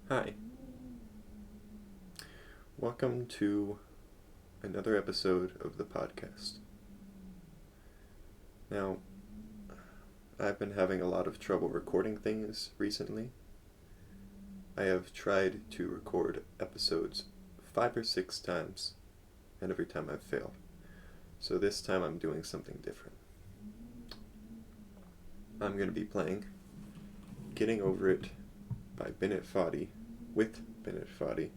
Hi, welcome to another episode of the podcast. Now, I've been having a lot of trouble recording things recently. I have tried to record episodes 5 or 6 times, and every time I've failed. So this time I'm doing something different. I'm going to be playing Getting Over It by Bennet Foddy, with Bennet Foddy.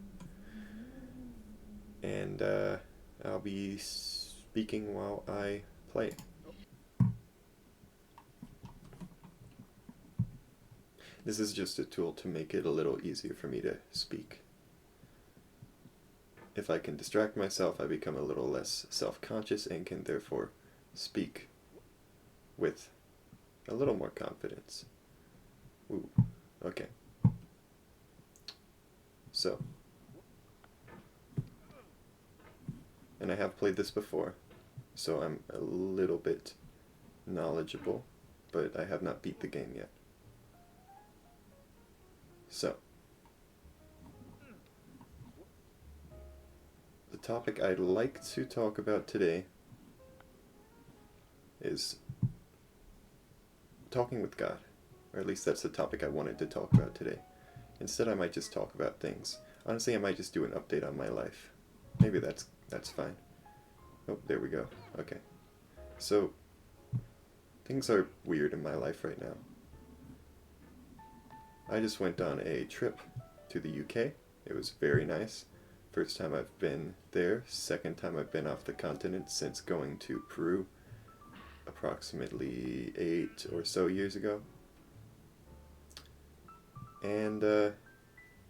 And I'll be speaking while I play. This is just a tool to make it a little easier for me to speak. If I can distract myself, I become a little less self-conscious and can therefore speak with a little more confidence. Ooh, okay. So, and I have played this before, so I'm a little bit knowledgeable, but I have not beat the game yet. So, the topic I'd like to talk about today is talking with God, or at least that's the topic I wanted to talk about today. Instead, I might just talk about things. Honestly, I might just do an update on my life. Maybe that's fine. Oh, there we go. Okay. So, things are weird in my life right now. I just went on a trip to the UK. It was very nice. First time I've been there. Second time I've been off the continent since going to Peru approximately 8 or so years ago. And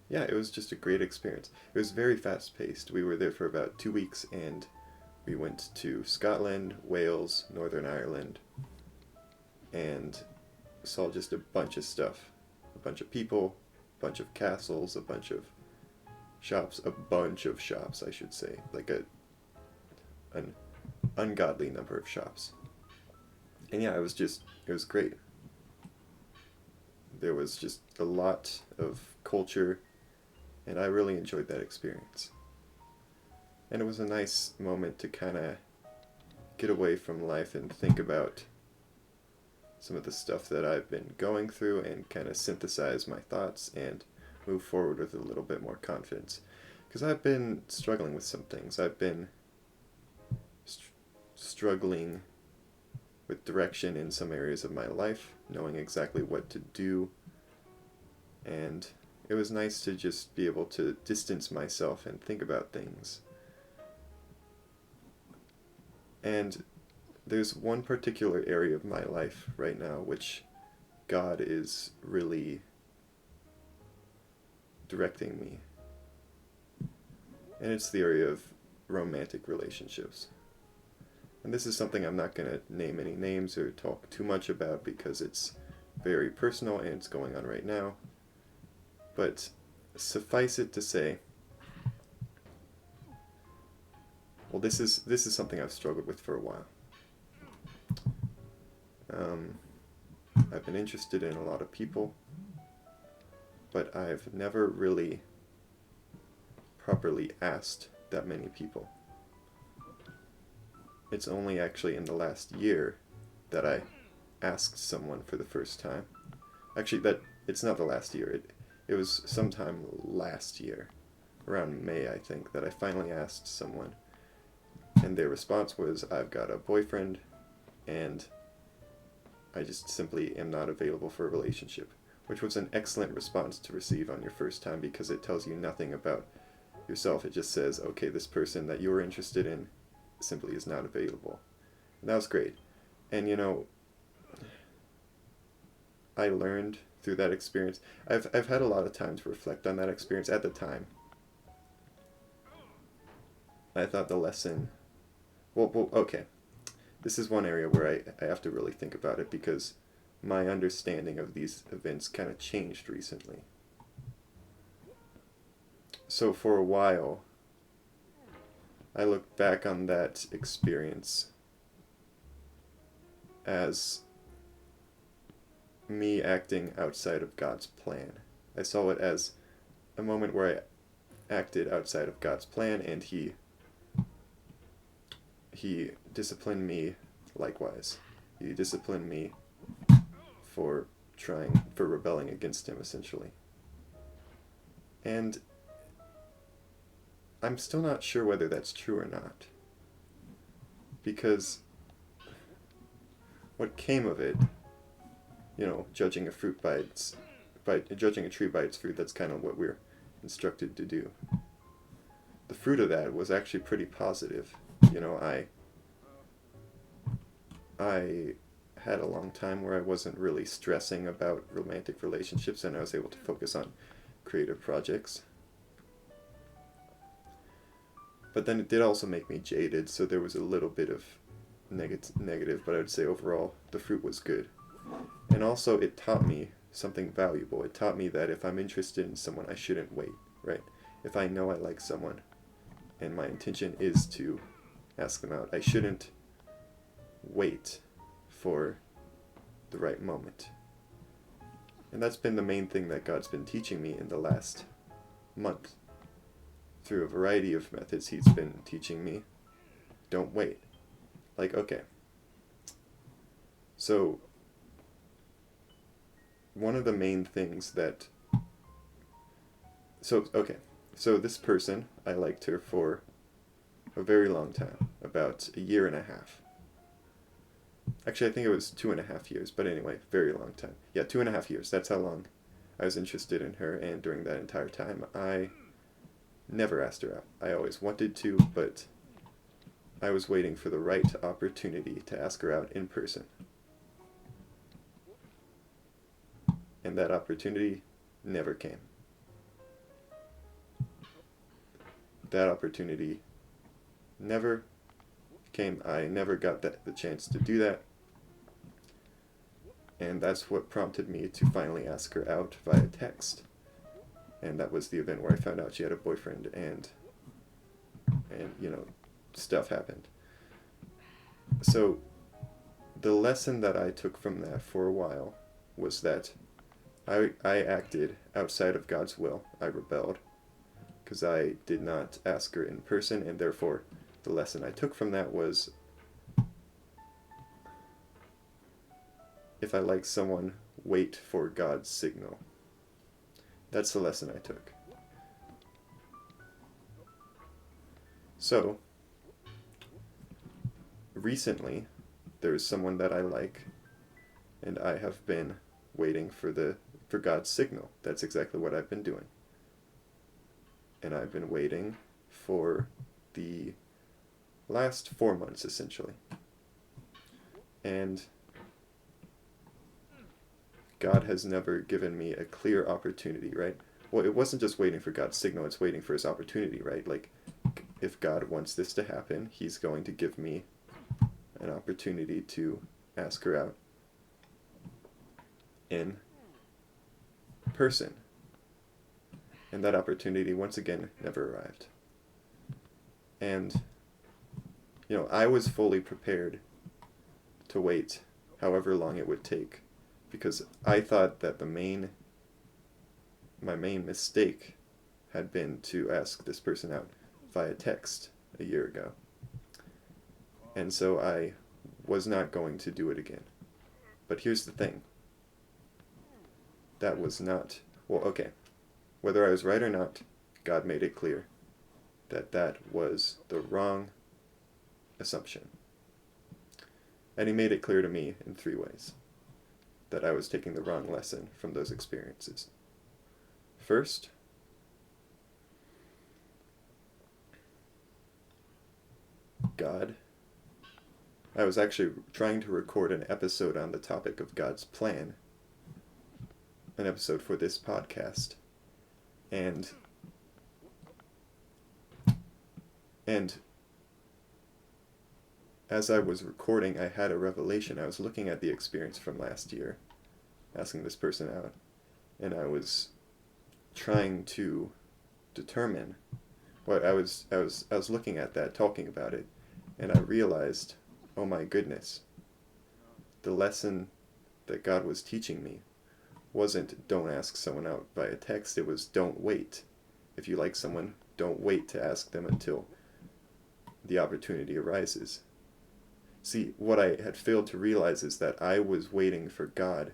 yeah, it was just a great experience. It was very fast-paced. We were there for about 2 weeks, and we went to Scotland, Wales, Northern Ireland, and saw just a bunch of stuff. A bunch of people, a bunch of castles, a bunch of shops, I should say. Like an ungodly number of shops. And yeah, it was great. There was just a lot of culture, and I really enjoyed that experience. And it was a nice moment to kind of get away from life and think about some of the stuff that I've been going through and kind of synthesize my thoughts and move forward with a little bit more confidence. Because I've been struggling with some things. I've been struggling with direction in some areas of my life, knowing exactly what to do, and it was nice to just be able to distance myself and think about things. And there's one particular area of my life right now which God is really directing me. And it's the area of romantic relationships. And this is something I'm not going to name any names or talk too much about because it's very personal and it's going on right now. But suffice it to say, well, this is something I've struggled with for a while. I've been interested in a lot of people, but I've never really properly asked that many people. It's only actually in the last year that I asked someone for the first time. Actually, it's not the last year. It was sometime last year, around May, I think, that I finally asked someone. And their response was, I've got a boyfriend, and I just simply am not available for a relationship. Which was an excellent response to receive on your first time because it tells you nothing about yourself. It just says, okay, this person that you're interested in simply is not available. And that was great. And I learned through that experience. I've had a lot of time to reflect on that experience. At the time, I thought the lesson, well, okay. This is one area where I have to really think about it because my understanding of these events kind of changed recently. So for a while, I looked back on that experience as me acting outside of God's plan. I saw it as a moment where I acted outside of God's plan, and he disciplined me likewise. He disciplined me for rebelling against him, essentially. And I'm still not sure whether that's true or not. Because what came of it, judging a tree by its fruit, that's kind of what we're instructed to do. The fruit of that was actually pretty positive. I had a long time where I wasn't really stressing about romantic relationships, and I was able to focus on creative projects. But then it did also make me jaded, so there was a little bit of negative, but I would say overall the fruit was good. And also it taught me something valuable. It taught me that if I'm interested in someone, I shouldn't wait, right? If I know I like someone and my intention is to ask them out, I shouldn't wait for the right moment. And that's been the main thing that God's been teaching me in the last month. Through a variety of methods, he's been teaching me, don't wait. Like, okay. So, one of the main things that... So this person, I liked her for a very long time, about a year and a half. Actually, I think it was 2.5 years, but anyway, very long time. Yeah, 2.5 years, that's how long I was interested in her, and during that entire time, I never asked her out. I always wanted to, but I was waiting for the right opportunity to ask her out in person. And that opportunity never came. That opportunity never came. I never got the chance to do that. And that's what prompted me to finally ask her out via text. And that was the event where I found out she had a boyfriend, and stuff happened. So the lesson that I took from that for a while was that I acted outside of God's will. I rebelled because I did not ask her in person, and therefore the lesson I took from that was, if I like someone, wait for God's signal. That's the lesson I took. So, recently, there's someone that I like, and I have been waiting for God's signal. That's exactly what I've been doing. And I've been waiting for the last 4 months, essentially. And God has never given me a clear opportunity, right? Well, it wasn't just waiting for God's signal, it's waiting for his opportunity, right? Like, if God wants this to happen, he's going to give me an opportunity to ask her out in person. And that opportunity, once again, never arrived. And, I was fully prepared to wait however long it would take, because I thought that my main mistake had been to ask this person out via text a year ago. And so I was not going to do it again. But here's the thing. That was not... Well, okay. Whether I was right or not, God made it clear that was the wrong assumption. And he made it clear to me in 3 ways that I was taking the wrong lesson from those experiences. First, I was actually trying to record an episode on the topic of God's plan, an episode for this podcast, and as I was recording, I had a revelation. I was looking at the experience from last year, asking this person out, and I was trying to determine what I was looking at that, talking about it, and I realized, oh my goodness, the lesson that God was teaching me wasn't don't ask someone out via text, it was don't wait. If you like someone, don't wait to ask them until the opportunity arises. See, what I had failed to realize is that I was waiting for God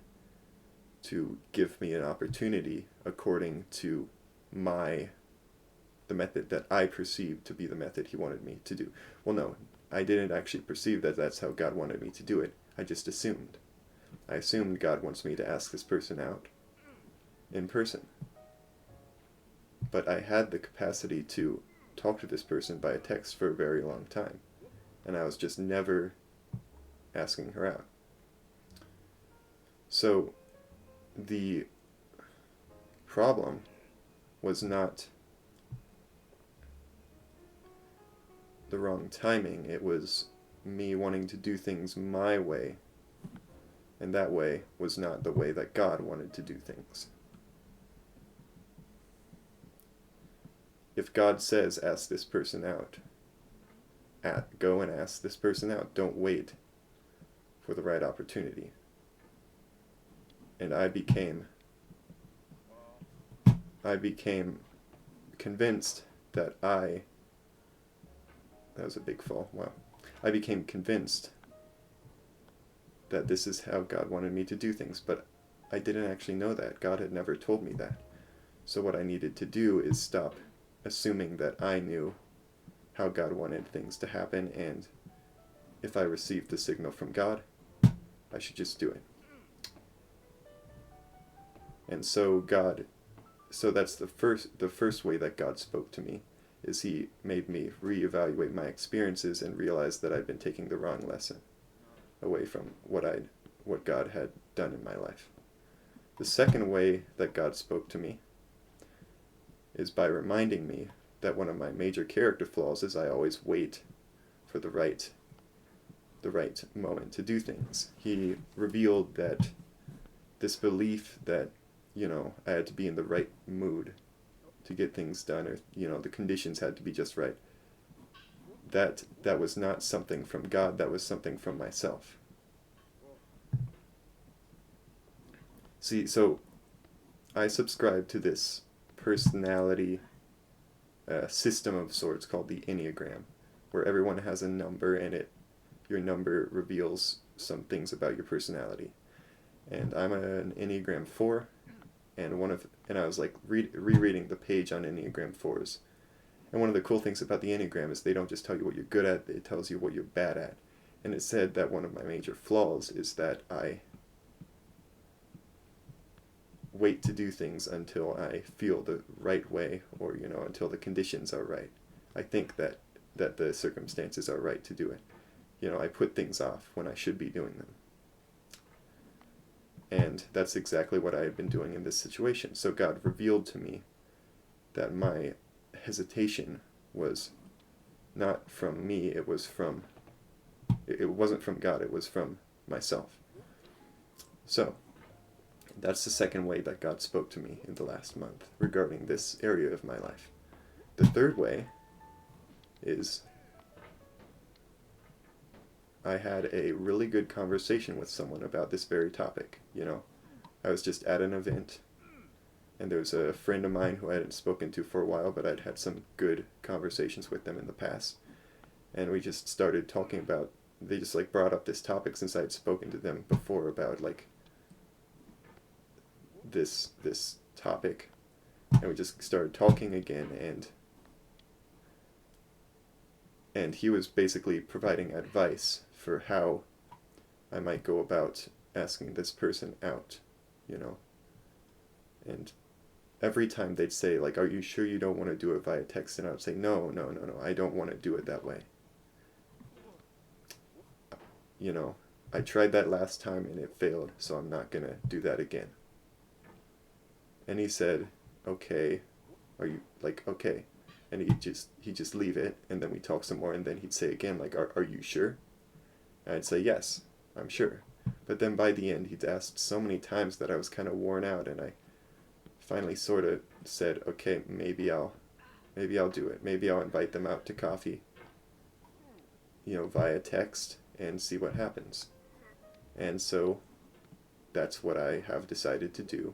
to give me an opportunity according to the method that I perceived to be the method he wanted me to do. Well, no, I didn't actually perceive that that's how God wanted me to do it. I just assumed. I assumed God wants me to ask this person out in person. But I had the capacity to talk to this person by a text for a very long time, and I was just never asking her out. So the problem was not the wrong timing, it was me wanting to do things my way, and that way was not the way that God wanted to do things. If God says, ask this person out, go and ask this person out. Don't wait for the right opportunity. And I became convinced that that was a big fall, wow. I became convinced that this is how God wanted me to do things, but I didn't actually know that. God had never told me that. So what I needed to do is stop assuming that I knew how God wanted things to happen, and if I received the signal from God, I should just do it. And so that's the first way that God spoke to me, is he made me reevaluate my experiences and realize that I'd been taking the wrong lesson away from what God had done in my life. The second way that God spoke to me is by reminding me that one of my major character flaws is I always wait for the right moment to do things. He revealed that this belief that, I had to be in the right mood to get things done, or, the conditions had to be just right. That was not something from God, that was something from myself. See, so I subscribe to this personality system of sorts called the Enneagram, where everyone has a number, and your number reveals some things about your personality. And I'm an Enneagram 4, and I was like rereading the page on Enneagram 4s. And one of the cool things about the Enneagram is they don't just tell you what you're good at, it tells you what you're bad at. And it said that one of my major flaws is that I wait to do things until I feel the right way, or until the conditions are right. I think that the circumstances are right to do it. I put things off when I should be doing them. And that's exactly what I had been doing in this situation. So God revealed to me that my hesitation was not from me, it wasn't from God, it was from myself. So that's the second way that God spoke to me in the last month regarding this area of my life. The third way is I had a really good conversation with someone about this very topic. I was just at an event, and there was a friend of mine who I hadn't spoken to for a while, but I'd had some good conversations with them in the past. And we just started talking about, they just brought up this topic since I'd spoken to them before about this topic. And we just started talking again, and he was basically providing advice for how I might go about asking this person out, And every time they'd say, are you sure you don't want to do it via text? And I would say, no, I don't want to do it that way. I tried that last time and it failed, so I'm not going to do that again. And he said, okay, are you, okay. And he'd just leave it, and then we talk some more, and then he'd say again, are you sure? And I'd say, yes, I'm sure. But then by the end, he'd asked so many times that I was kind of worn out, and I finally sort of said, okay, maybe I'll do it. Maybe I'll invite them out to coffee, via text, and see what happens. And so that's what I have decided to do.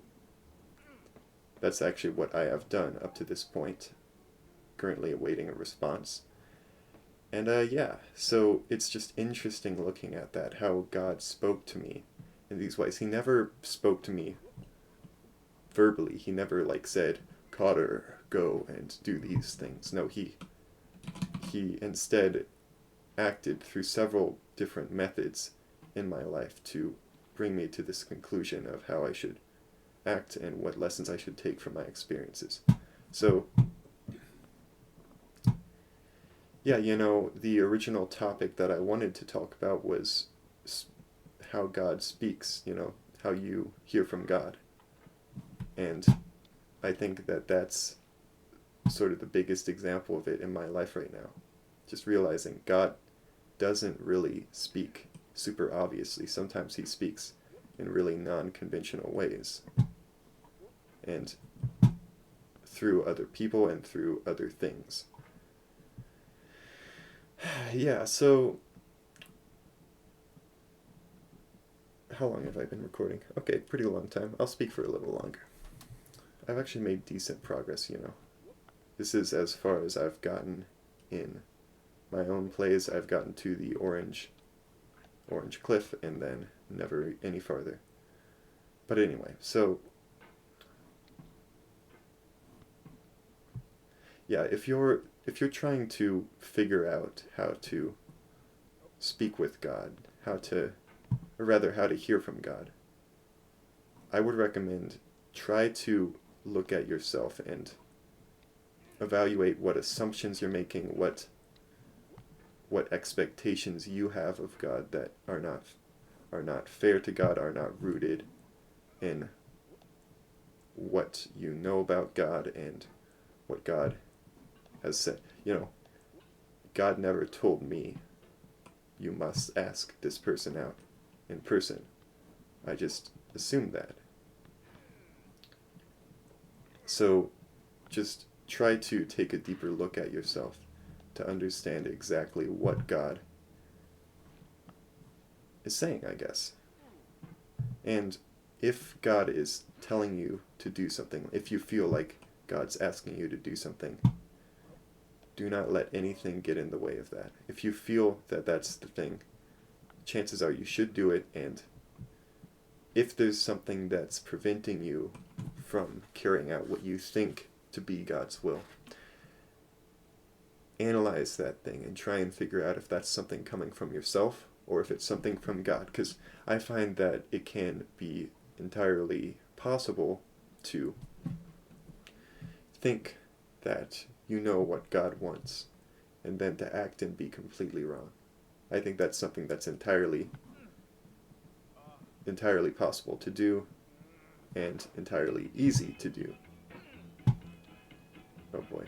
That's actually what I have done up to this point, currently awaiting a response. And yeah, so it's just interesting looking at that, how God spoke to me in these ways. He never spoke to me verbally. He never like said, Cotter, go and do these things. No, he instead acted through several different methods in my life to bring me to this conclusion of how I should act and what lessons I should take from my experiences. So, yeah, the original topic that I wanted to talk about was how God speaks, how you hear from God. And I think that that's sort of the biggest example of it in my life right now. Just realizing God doesn't really speak super obviously. Sometimes he speaks in really non-conventional ways. And through other people and through other things. Yeah, so how long have I been recording? Okay, pretty long time. I'll speak for a little longer. I've actually made decent progress, This is as far as I've gotten in my own plays. I've gotten to the orange cliff and then never any farther. But anyway, so yeah, if you're trying to figure out how to speak with God, how to hear from God, I would recommend try to look at yourself and evaluate what assumptions you're making, what expectations you have of God that are not fair to God, are not rooted in what you know about God and what God has said. God never told me you must ask this person out in person. I just assumed that. So just try to take a deeper look at yourself to understand exactly what God is saying, I guess. And if God is telling you to do something, if you feel like God's asking you to do something, do not let anything get in the way of that. If you feel that that's the thing, chances are you should do it, and if there's something that's preventing you from carrying out what you think to be God's will, analyze that thing and try and figure out if that's something coming from yourself or if it's something from God, because I find that it can be entirely possible to think that you know what God wants and then to act and be completely wrong. I think that's something that's entirely possible to do and entirely easy to do. Oh boy.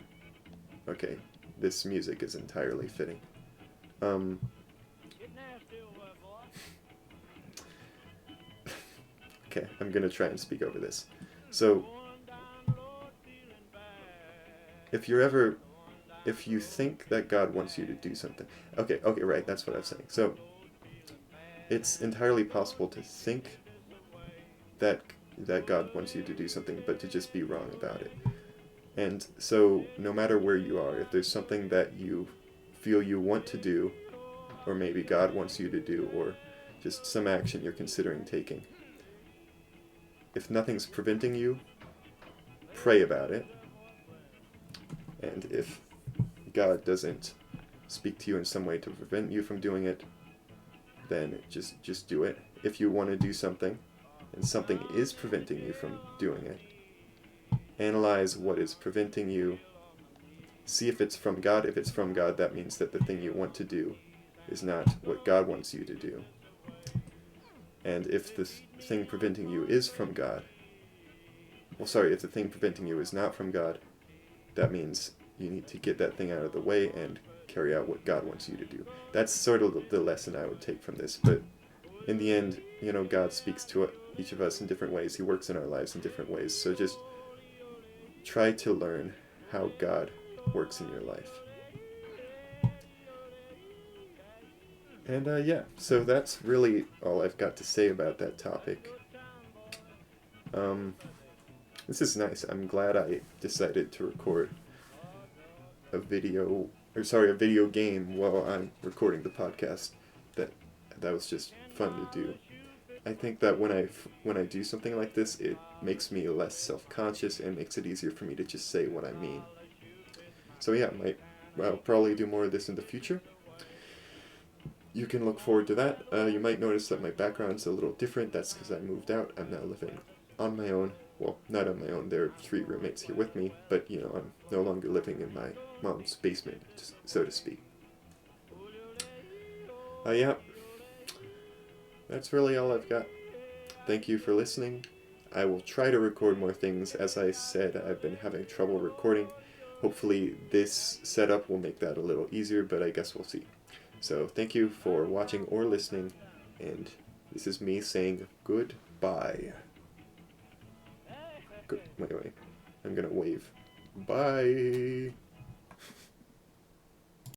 Okay, this music is entirely fitting. Okay, I'm gonna try and speak over this. So, if you think that God wants you to do something, okay, right, that's what I was saying. So, it's entirely possible to think that God wants you to do something, but to just be wrong about it. And so, no matter where you are, if there's something that you feel you want to do, or maybe God wants you to do, or just some action you're considering taking, if nothing's preventing you, pray about it. And if God doesn't speak to you in some way to prevent you from doing it, then just do it. If you want to do something and something is preventing you from doing it, analyze what is preventing you. See if it's from God. If it's from God, that means that the thing you want to do is not what God wants you to do. And if the thing preventing you is from God, if the thing preventing you is not from God, that means you need to get that thing out of the way and carry out what God wants you to do. That's sort of the lesson I would take from this. But in the end, God speaks to each of us in different ways. He works in our lives in different ways. So just try to learn how God works in your life. And yeah, so that's really all I've got to say about that topic. This is nice. I'm glad I decided to record a video game while I'm recording the podcast. That was just fun to do. I think that when I do something like this, it makes me less self-conscious and makes it easier for me to just say what I mean. So yeah, I'll probably do more of this in the future. You can look forward to that. You might notice that my background's a little different. That's because I moved out. I'm now living on my own. Well, not on my own. There are 3 roommates here with me, but I'm no longer living in my mom's basement, so to speak. Yeah, that's really all I've got. Thank you for listening. I will try to record more things. As I said, I've been having trouble recording. Hopefully this setup will make that a little easier, but I guess we'll see. So thank you for watching or listening, and this is me saying goodbye. Wait, I'm gonna wave. Bye!